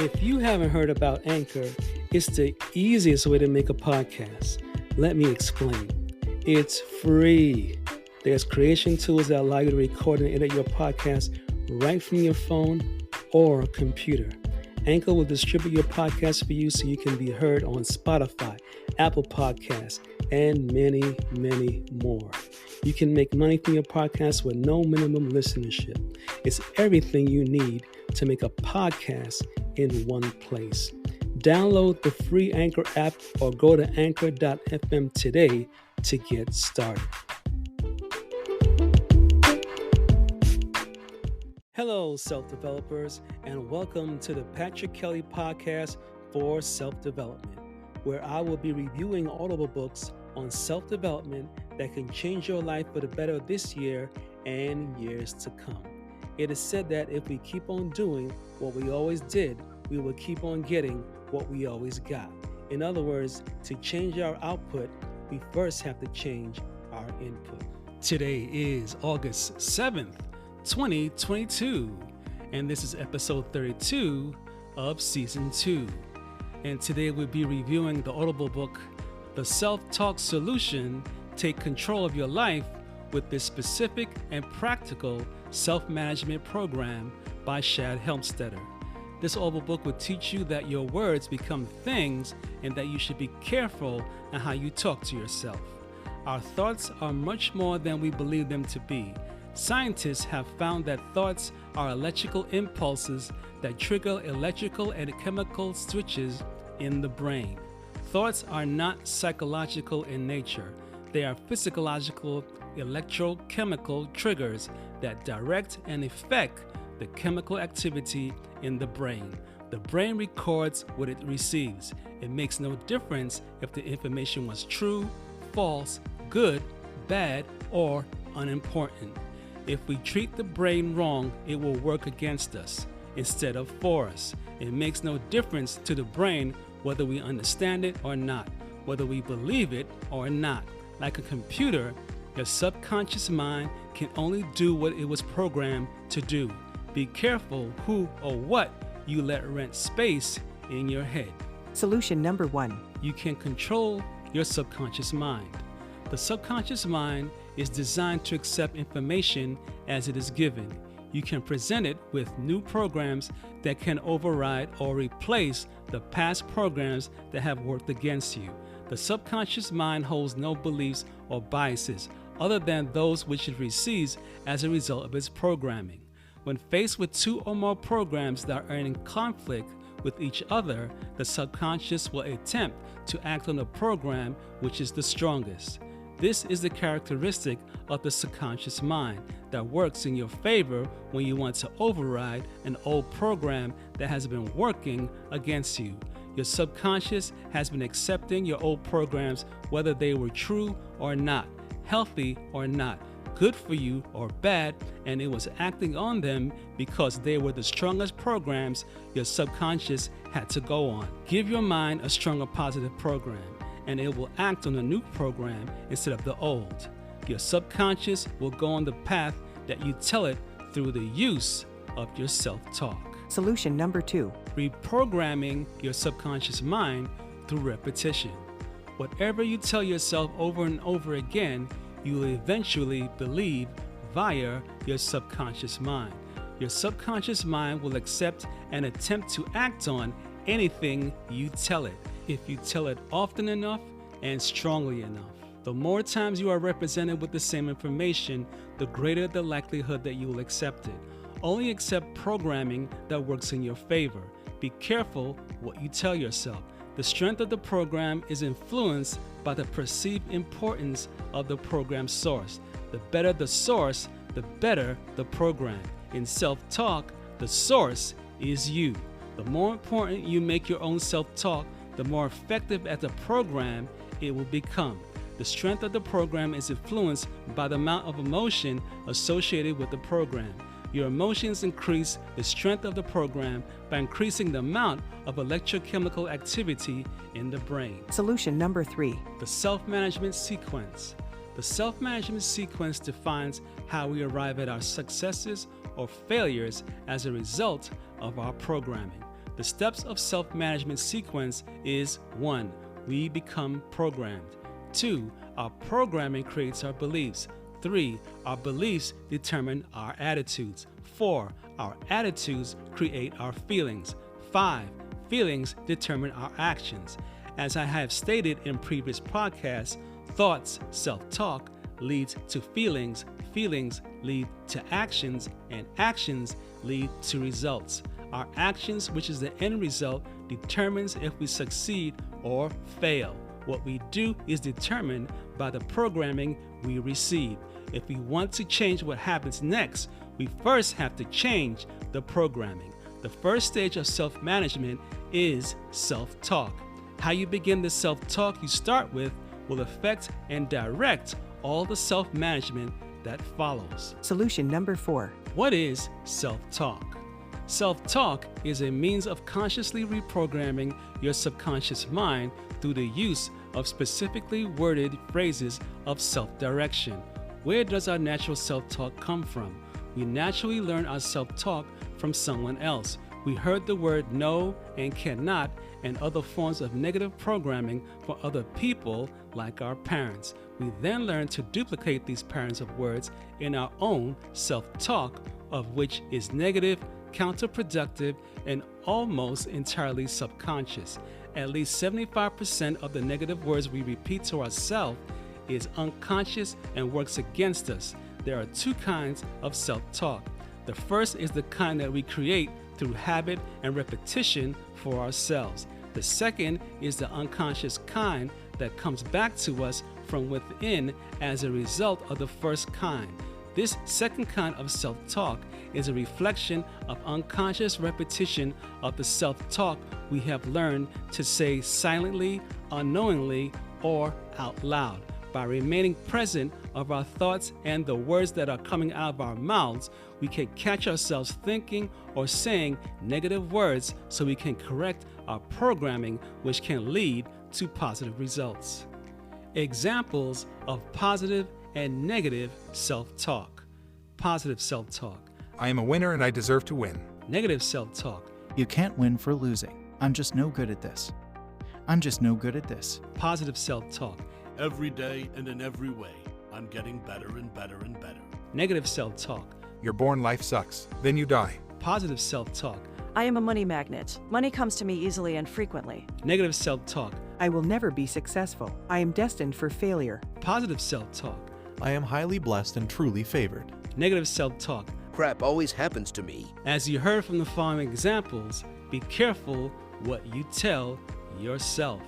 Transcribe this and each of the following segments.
If you haven't heard about Anchor, it's the easiest way to make a podcast. Let me explain. It's free. There's creation tools that allow you to record and edit your podcast right from your phone or computer. Anchor will distribute your podcast for you so you can be heard on Spotify, Apple Podcasts, and many, many more. You can make money from your podcast with no minimum listenership. It's everything you need to make a podcast in one place. Download the free Anchor app or go to anchor.fm today to get started. Hello, self-developers, and welcome to the Patrick Kelly Podcast for Self-Development, where I will be reviewing audible books on self-development that can change your life for the better this year and years to come. It is said that if we keep on doing what we always did, we will keep on getting what we always got. In other words, to change our output, we first have to change our input. Today is August 7th, 2022, and this is episode 32 of season 2. And today we'll be reviewing the audible book, The Self-Talk Solution: Take Control of Your Life with this specific and practical self-management program by Shad Helmstetter. This audible book will teach you that your words become things and that you should be careful on how you talk to yourself. Our thoughts are much more than we believe them to be. Scientists have found that thoughts are electrical impulses that trigger electrical and chemical switches in the brain. Thoughts are not psychological in nature. They are physiological electrochemical triggers that direct and affect the chemical activity in the brain. The brain records what it receives. It makes no difference if the information was true, false, good, bad, or unimportant. If we treat the brain wrong, it will work against us instead of for us. It makes no difference to the brain whether we understand it or not, whether we believe it or not. Like a computer, your subconscious mind can only do what it was programmed to do. Be careful who or what you let rent space in your head. Solution number 1. You can control your subconscious mind. The subconscious mind is designed to accept information as it is given. You can present it with new programs that can override or replace the past programs that have worked against you. The subconscious mind holds no beliefs or biases other than those which it receives as a result of its programming. When faced with two or more programs that are in conflict with each other, the subconscious will attempt to act on the program which is the strongest. This is the characteristic of the subconscious mind that works in your favor when you want to override an old program that has been working against you. Your subconscious has been accepting your old programs whether they were true or not, healthy or not, good for you or bad, and it was acting on them because they were the strongest programs your subconscious had to go on. Give your mind a stronger positive program, and it will act on a new program instead of the old. Your subconscious will go on the path that you tell it through the use of your self-talk. Solution number 2. Reprogramming your subconscious mind through repetition. Whatever you tell yourself over and over again, you will eventually believe via your subconscious mind. Your subconscious mind will accept and attempt to act on anything you tell it, if you tell it often enough and strongly enough. The more times you are represented with the same information, the greater the likelihood that you will accept it. Only accept programming that works in your favor. Be careful what you tell yourself. The strength of the program is influenced by the perceived importance of the program source. The better the source, the better the program. In self-talk, the source is you. The more important you make your own self-talk, the more effective at the program it will become. The strength of the program is influenced by the amount of emotion associated with the program. Your emotions increase the strength of the program by increasing the amount of electrochemical activity in the brain. Solution number 3. The self-management sequence. The self-management sequence defines how we arrive at our successes or failures as a result of our programming. The steps of self-management sequence is 1. We become programmed. 2. Our programming creates our beliefs. 3. Our beliefs determine our attitudes. 4. Our attitudes create our feelings. 5. Feelings determine our actions. As I have stated in previous podcasts, thoughts, self-talk, leads to feelings, feelings lead to actions, and actions lead to results. Our actions, which is the end result, determines if we succeed or fail. What we do is determined by the programming we receive. If we want to change what happens next, we first have to change the programming. The first stage of self-management is self-talk. How you begin the self-talk you start with will affect and direct all the self-management that follows. Solution number 4. What is self-talk? Self-talk is a means of consciously reprogramming your subconscious mind through the use of specifically worded phrases of self-direction. Where does our natural self-talk come from? We naturally learn our self-talk from someone else. We heard the word no and cannot and other forms of negative programming for other people like our parents. We then learn to duplicate these patterns of words in our own self-talk, of which is negative, counterproductive, and almost entirely subconscious. At least 75% of the negative words we repeat to ourselves is unconscious and works against us. There are 2 kinds of self-talk. The first is the kind that we create through habit and repetition for ourselves. The second is the unconscious kind that comes back to us from within as a result of the first kind. This second kind of self-talk is a reflection of unconscious repetition of the self-talk we have learned to say silently, unknowingly, or out loud. By remaining present of our thoughts and the words that are coming out of our mouths, we can catch ourselves thinking or saying negative words so we can correct our programming, which can lead to positive results. Examples of positive and negative self-talk. Positive self-talk. I am a winner and I deserve to win. Negative self-talk. You can't win for losing. I'm just no good at this. I'm just no good at this. Positive self-talk. Every day and in every way, I'm getting better and better and better. Negative self-talk. You're born, life sucks. Then you die. Positive self-talk. I am a money magnet. Money comes to me easily and frequently. Negative self-talk. I will never be successful. I am destined for failure. Positive self-talk. I am highly blessed and truly favored. Negative self-talk. Crap always happens to me. As you heard from the following examples, be careful what you tell yourself.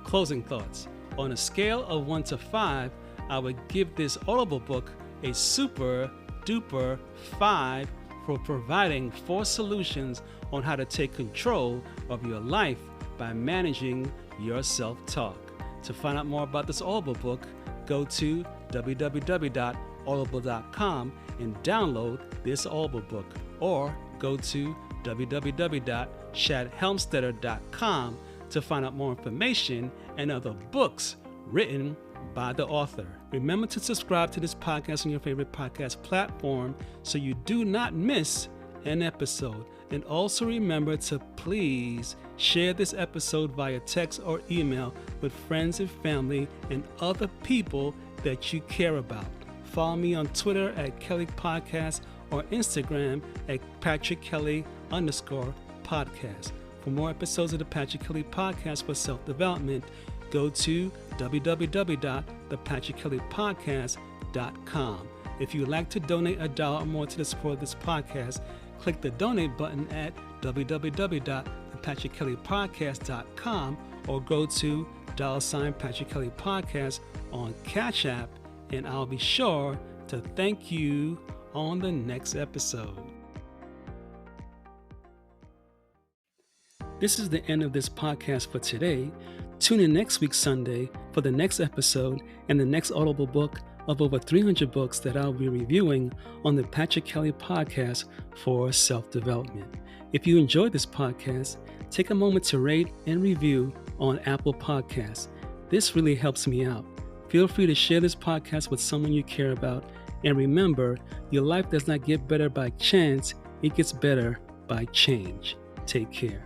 Closing thoughts. On a scale of 1 to 5, I would give this Audible book a super duper 5 for providing 4 solutions on how to take control of your life by managing your self-talk. To find out more about this Audible book, go to www.audible.com and download this Audible book, or go to www.shadhelmstetter.com to find out more information and other books written by the author. Remember to subscribe to this podcast on your favorite podcast platform so you do not miss an episode. And also remember to please share this episode via text or email with friends and family and other people that you care about. Follow me on Twitter at Kelly Podcast or Instagram at PatrickKelly_podcast. For more episodes of the Patrick Kelly Podcast for self-development, go to www.thepatrickkellypodcast.com. If you'd like to donate $1 or more to the support of this podcast, click the donate button at www.thepatrickkellypodcast.com or go to $Patrick Kelly Podcast on Cash App, and I'll be sure to thank you on the next episode. This is the end of this podcast for today. Tune in next week Sunday for the next episode and the next Audible book of over 300 books that I'll be reviewing on the Patrick Kelly Podcast for self-development. If you enjoyed this podcast, take a moment to rate and review on Apple Podcasts. This really helps me out. Feel free to share this podcast with someone you care about. And remember, your life does not get better by chance, it gets better by change. Take care.